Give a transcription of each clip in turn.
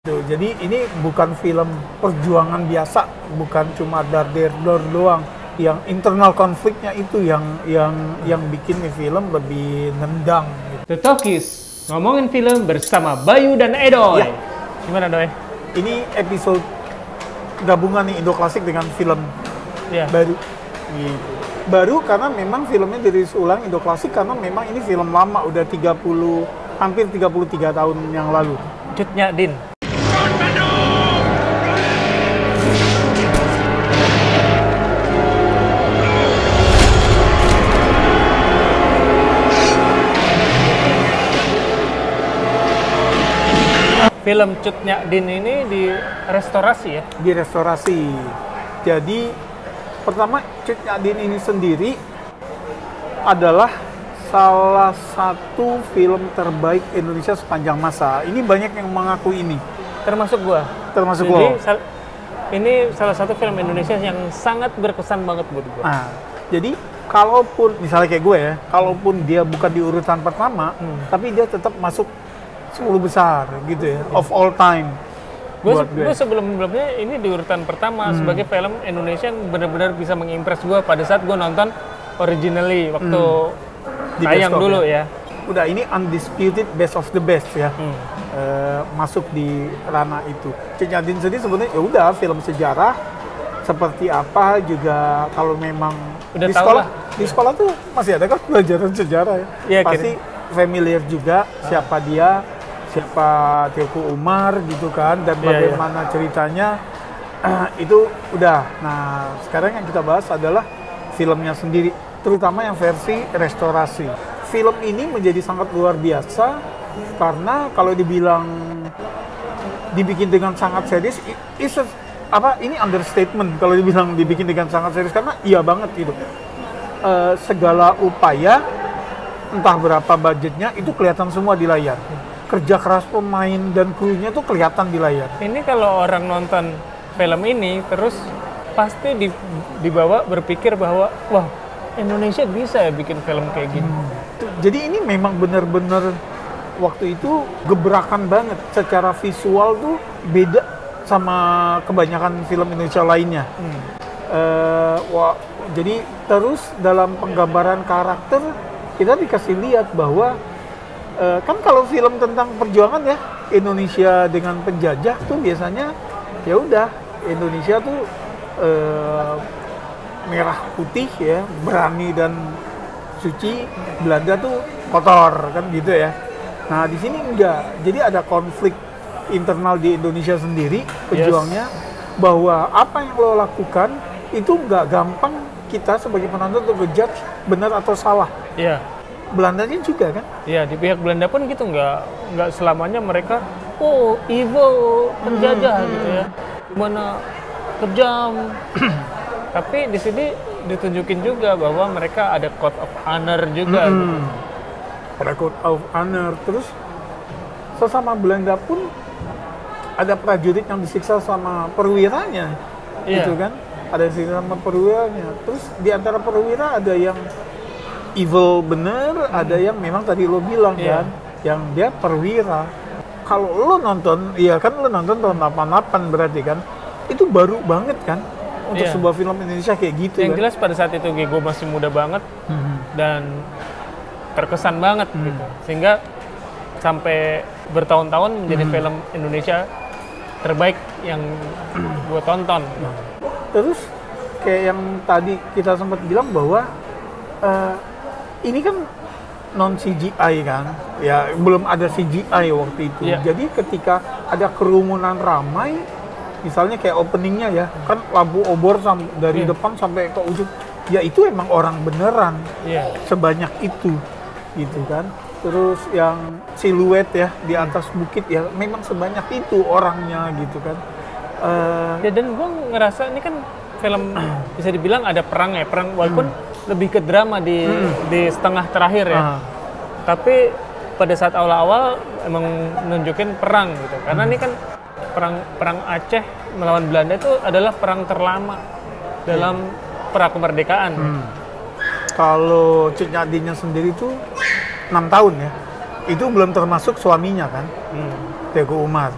Tuh, jadi ini bukan film perjuangan biasa, bukan cuma dar-der-dor doang. Yang internal konfliknya itu yang bikin nih film lebih nendang. Gitu. The Talkies, ngomongin film bersama Bayu dan Edoy. Ya. Gimana Doy? Ini episode gabungan nih Indo Klasik dengan film baru. Gitu. Baru karena memang filmnya dirilis ulang Indo Klasik karena memang ini film lama, udah hampir 33 tahun yang lalu. Cut Nyak Din. Film Cut Nyak Din ini direstorasi ya? Direstorasi. Jadi pertama Cut Nyak Din ini sendiri adalah salah satu film terbaik Indonesia sepanjang masa. Ini banyak yang mengakui ini. Termasuk gua. Termasuk Jadi, lo. Ini salah satu film Indonesia yang sangat berkesan banget buat gua. Nah, jadi kalaupun misalnya kayak gue ya, kalaupun dia bukan di urutan pertama, tapi dia tetap masuk 10 besar gitu ya, of all time. Gue sebelumnya ini di urutan pertama sebagai film Indonesia yang benar-benar bisa mengimpress gue pada saat gue nonton originally waktu tayang dulu ya. Udah ini undisputed best of the best ya, masuk di ranah itu. Cut Nyak Din sendiri sebenarnya ya udah film sejarah seperti apa juga kalau memang udah di sekolah tuh masih ada kan pelajaran sejarah ya. Pasti familiar juga siapa dia. Siapa Teuku Umar gitu kan, dan bagaimana ceritanya itu udah. Nah sekarang yang kita bahas adalah filmnya sendiri, terutama yang versi restorasi. Film ini menjadi sangat luar biasa karena kalau dibilang dibikin dengan sangat serius, ini understatement kalau dibilang dibikin dengan sangat serius karena iya banget gitu. Segala upaya, entah berapa budgetnya itu kelihatan semua di layar. Kerja keras pemain dan krunya tuh kelihatan di layar. Ini kalau orang nonton film ini terus pasti dibawa berpikir bahwa wah Indonesia bisa ya bikin film kayak gini. Jadi ini memang benar-benar waktu itu gebrakan banget. Secara visual tuh beda sama kebanyakan film Indonesia lainnya. Jadi terus dalam penggambaran karakter kita dikasih lihat bahwa kan kalau film tentang perjuangan ya Indonesia dengan penjajah tuh biasanya ya udah Indonesia tuh merah putih ya, berani dan suci, Belanda tuh kotor kan gitu ya. Nah di sini enggak, jadi ada konflik internal di Indonesia sendiri pejuangnya, bahwa apa yang lo lakukan itu nggak gampang kita sebagai penonton untuk ngejudge benar atau salah. Belandanya juga kan? Iya, di pihak Belanda pun gitu, nggak selamanya mereka evil penjajah gitu ya, gimana kejam. Tapi di sini ditunjukin juga bahwa mereka ada code of honor juga. Gitu. Ada code of honor, terus sesama Belanda pun ada prajurit yang disiksa sama perwiranya, gitu kan? Ada disiksa sama perwiranya. Terus di antara perwira ada yang evil bener, ada yang memang tadi lo bilang kan, yang dia perwira. Kalau lo nonton, iya kan lo nonton tahun 88 berarti kan, itu baru banget kan untuk sebuah film Indonesia kayak gitu. Yang jelas pada saat itu gue masih muda banget dan terkesan banget gitu, sehingga sampai bertahun-tahun menjadi film Indonesia terbaik yang gue tonton. Terus kayak yang tadi kita sempat bilang bahwa ini kan non CGI kan, ya belum ada CGI waktu itu. Jadi ketika ada kerumunan ramai, misalnya kayak openingnya ya, kan lampu obor dari depan sampai ke ujung, ya itu emang orang beneran sebanyak itu, gitu kan. Terus yang siluet ya di atas bukit ya, memang sebanyak itu orangnya gitu kan. Dan gue ngerasa ini kan film bisa dibilang ada perang walaupun lebih ke drama di setengah terakhir ya. Tapi pada saat awal-awal emang nunjukin perang gitu. Karena ini kan perang Aceh melawan Belanda itu adalah perang terlama dalam pra kemerdekaan. Kalau Cut Nyak Dinnya sendiri tuh 6 tahun ya. Itu belum termasuk suaminya kan, Teuku Umar.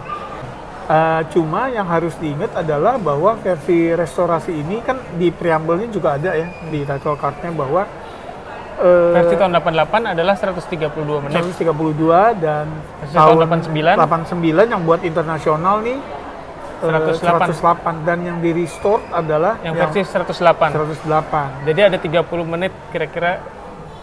Cuma yang harus diingat adalah bahwa versi restorasi ini kan di preamble-nya juga ada ya, di title card-nya bahwa versi tahun 88 adalah 132 menit. 132 dan versi tahun 89 yang buat internasional nih 108 dan yang di restore adalah yang versi 108. 108. Jadi ada 30 menit kira-kira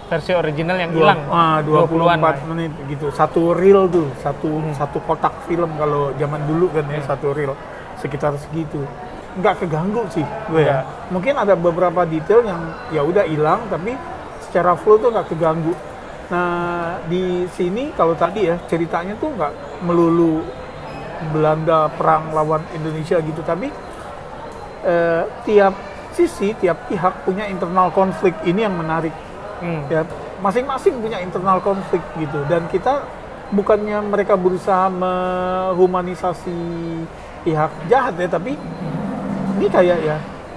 versi original yang hilang. 24 menit gitu. Satu reel tuh, satu kotak film kalau zaman dulu kan ya, satu reel sekitar segitu. Nggak keganggu sih gue ya. Mungkin ada beberapa detail yang ya udah hilang tapi secara flow tuh nggak keganggu. Nah, di sini kalau tadi ya ceritanya tuh nggak melulu Belanda perang lawan Indonesia gitu, tapi tiap sisi, tiap pihak punya internal konflik. Ini yang menarik. Ya, masing-masing punya internal konflik gitu, dan kita bukannya mereka berusaha menghumanisasi pihak jahat ya, tapi ini kayak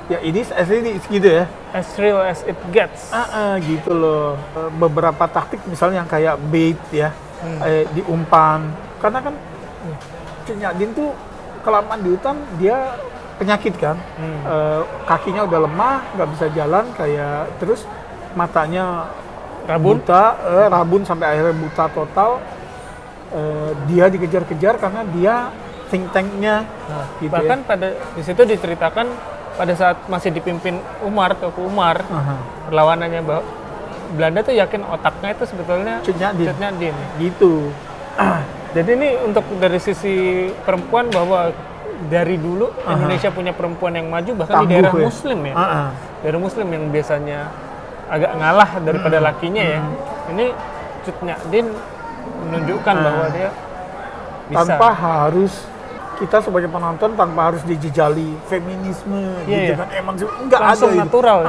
ya ini as it is gitu ya, as real as it gets. Gitu loh. Beberapa taktik misalnya yang kayak bait ya, diumpan, karena kan Cut Nyak Dien tuh kelamaan di hutan dia penyakit kan, kakinya udah lemah, nggak bisa jalan, kayak terus matanya buta, rabun sampai akhirnya buta total. Dia dikejar-kejar karena dia think tanknya. Gitu bahkan ya. Pada di situ diceritakan pada saat masih dipimpin Teuku Umar, perlawanannya bahwa Belanda tuh yakin otaknya itu sebetulnya Cut Nyak Dien. Gitu. Jadi ini untuk dari sisi perempuan, bahwa dari dulu Indonesia punya perempuan yang maju bahkan di daerah Muslim ya. Daerah Muslim yang biasanya agak ngalah daripada lakinya ya. Ini Cut Nyak Dien menunjukkan bahwa dia bisa. Tanpa harus kita sebagai penonton tanpa harus dijejali feminisme gitu kan. Emang enggak langsung ada natural.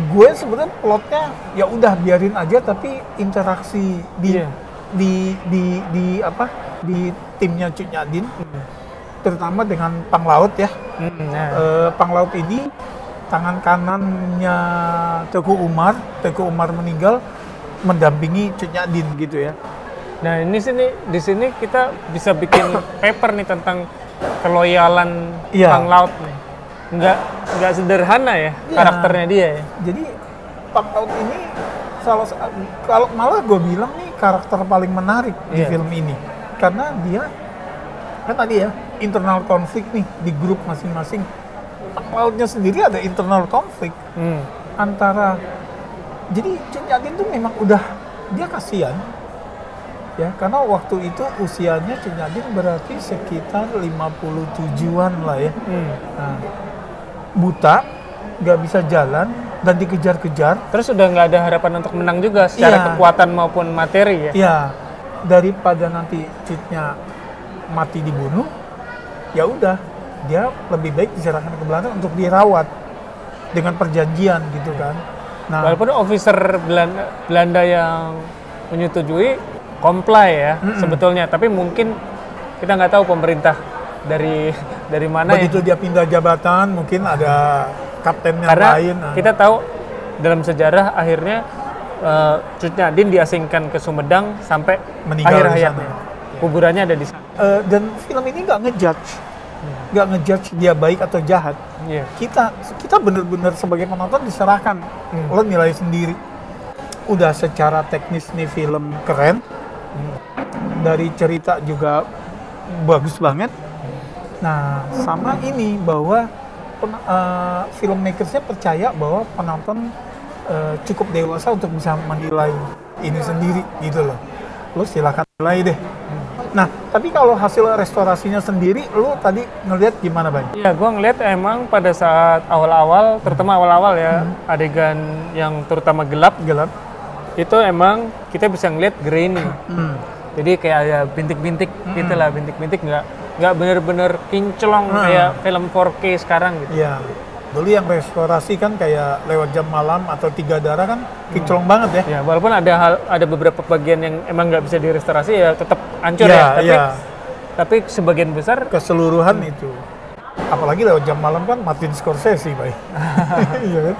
Gue sebenarnya plotnya ya udah biarin aja, tapi interaksi di timnya Cut Nyak Dien, terutama dengan Panglaut ya. Panglaut ini tangan kanannya Teuku Umar meninggal mendampingi Cut Nyak Dien gitu ya. Nah di sini kita bisa bikin paper nih tentang keloyalan Panglaut nih. Nggak sederhana ya karakternya dia ya. Jadi Panglaut ini kalau malah gue bilang nih karakter paling menarik di film ini, karena dia kan tadi ya internal konflik nih di grup masing-masing. Panglautnya sendiri ada internal konflik antara, jadi Cut Nyak Dien tuh memang udah dia kasihan ya, karena waktu itu usianya Cut Nyak Dien berarti sekitar 57-an lah ya. Nah, buta, nggak bisa jalan dan dikejar-kejar. Terus udah nggak ada harapan untuk menang juga secara kekuatan maupun materi ya. Iya, daripada nanti Cutnya mati dibunuh, ya udah dia lebih baik diserahkan ke Belanda untuk dirawat dengan perjanjian gitu kan. Nah, walaupun officer Belanda yang menyetujui comply ya sebetulnya, tapi mungkin kita nggak tahu pemerintah dari mana. Begitu dia pindah jabatan, mungkin ada kapten yang karena lain. Kita tahu dalam sejarah akhirnya Cut Nyak Dien diasingkan ke Sumedang sampai meninggal akhir hayatnya. Kuburannya ada di sana. Dan film ini nggak ngejudge dia baik atau jahat. Kita bener-bener sebagai penonton diserahkan, lo nilai sendiri. Udah secara teknis nih film keren, dari cerita juga bagus banget. Nah, sama ini bahwa filmmakersnya percaya bahwa penonton cukup dewasa untuk bisa menilai ini sendiri gitu loh. Lo silakan nilai deh. Nah, tapi kalau hasil restorasinya sendiri, lo tadi ngelihat gimana, Bang? Iya, gue ngelihat emang pada saat awal-awal, terutama awal-awal ya, adegan yang terutama gelap, itu emang kita bisa ngelihat grainy. Jadi kayak ada bintik-bintik gitu lah, bintik-bintik nggak bener-bener kinclong kayak film 4K sekarang gitu. Iya. Dulu yang restorasi kan kayak Lewat Jam Malam atau Tiga Darah kan kinclong banget ya. Ya, walaupun ada beberapa bagian yang emang nggak bisa direstorasi ya tetap hancur tapi sebagian besar keseluruhan itu. Apalagi Lewat Jam Malam kan Martin Scorsese, Bay. Iya kan?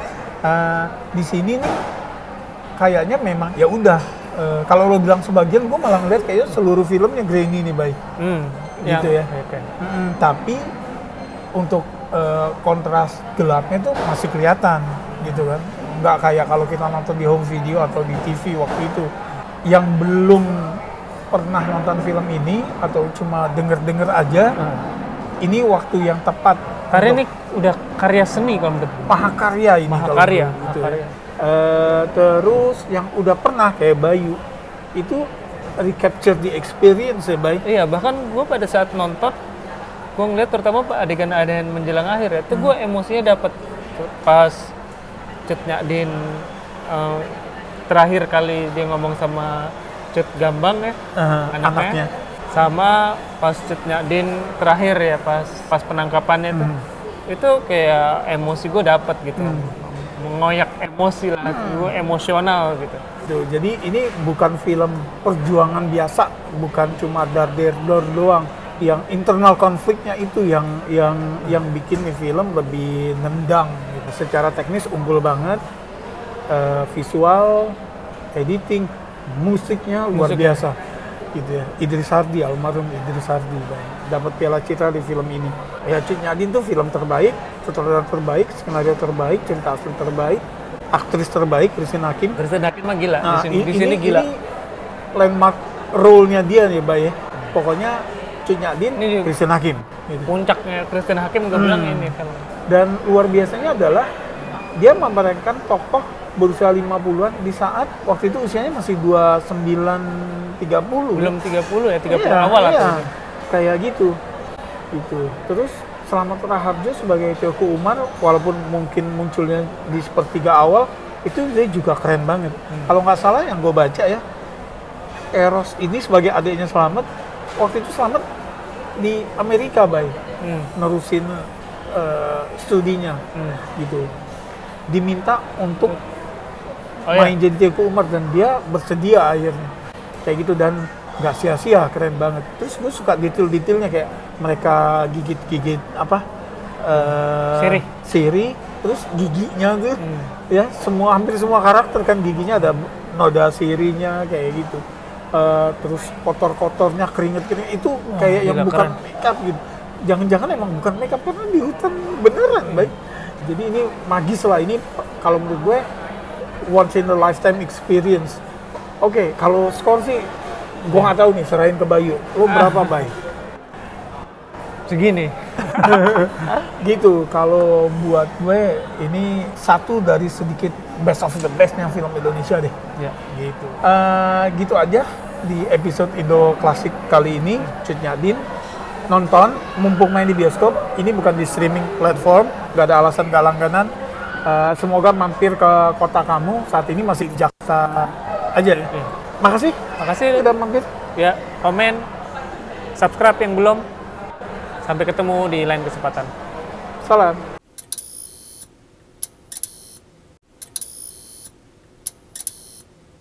Di sini nih kayaknya memang ya udah. Kalau lo bilang sebagian, gue malah ngeliat kayaknya seluruh filmnya grainy nih, Bay. gitu ya. Okay. Tapi untuk kontras gelapnya itu masih kelihatan gitu kan. Nggak kayak kalau kita nonton di home video atau di TV waktu itu. Yang belum pernah nonton film ini atau cuma denger-denger aja, ini waktu yang tepat. Karena ini udah karya seni kalau menurut gue. Mahakarya ini. Mahakarya. Gitu ya. Terus yang udah pernah kayak Bayu, itu recapture the experience ya, Bay? Iya, bahkan gue pada saat nonton, gue ngeliat terutama adegan-adegan menjelang akhir ya, itu gue emosinya dapet pas Cut Nyak-Din terakhir kali dia ngomong sama Cut Gambang ya, anaknya. Sama pas Cut Nyak-Din terakhir ya, pas penangkapannya itu kayak emosi gue dapet gitu. Mengoyak emosi lah, gue emosional gitu. Tuh, jadi ini bukan film perjuangan biasa, bukan cuma dar-der-dor doang. Yang internal konfliknya itu yang bikin nih film lebih nendang gitu. Secara teknis unggul banget, visual, editing, musiknya luar biasa gitu ya. Idris Hardi, almarhum Idris Hardi dapat Piala Citra di film ini. Ya, Cut Nyak-Din tuh film terbaik, sutradara terbaik, skenario terbaik, cerita asli terbaik, aktris terbaik Christine Hakim. Christine Hakim mah gila. Nah, di sini gila. Ini landmark role-nya dia nih, Bay. Pokoknya Cut Nyak-Din, Christine Hakim. Gitu. Puncaknya Christine Hakim gue bilang ini film. Dan luar biasanya adalah dia memerankan tokoh berusia 50-an di saat waktu itu usianya masih 29-30. Belum 30 ya, 30 awal atau kayak gitu. Gitu. Terus Slamet Raharjo sebagai Teuku Umar, walaupun mungkin munculnya di sepertiga awal, itu dia juga keren banget. Kalau nggak salah yang gue baca ya, Eros ini sebagai adiknya Slamet, waktu itu Slamet di Amerika, Bay, nerusin studinya, gitu. Diminta untuk main jadi Teuku Umar dan dia bersedia akhirnya, kayak gitu. Dan nggak sia-sia, keren banget. Terus gue suka detail-detailnya kayak mereka gigit-gigit sirih, terus giginya tuh ya hampir semua karakter kan giginya ada noda sirihnya kayak gitu. Terus kotor-kotornya, keringet itu kayak yang bukan makeup gitu. Jangan-jangan emang bukan makeup karena di hutan beneran, baik. Jadi ini magis lah, ini kalau menurut gue once in a lifetime experience. Oke, kalau skor sih gue nggak tahu nih, serahin ke Bayu. Lo berapa, Bay? Segini. Gitu. Kalau buat gue ini satu dari sedikit best of the bestnya film Indonesia deh. Ya. Gitu. Gitu aja di episode Indo Klasik kali ini. Cut Nyak-Din, nonton mumpung main di bioskop. Ini bukan di streaming platform, nggak ada alasan nggak langganan. Semoga mampir ke kota kamu. Saat ini masih di Jakarta aja ya. Makasih udah mampir. Ya, komen, subscribe yang belum. Sampai ketemu di lain kesempatan. Salam.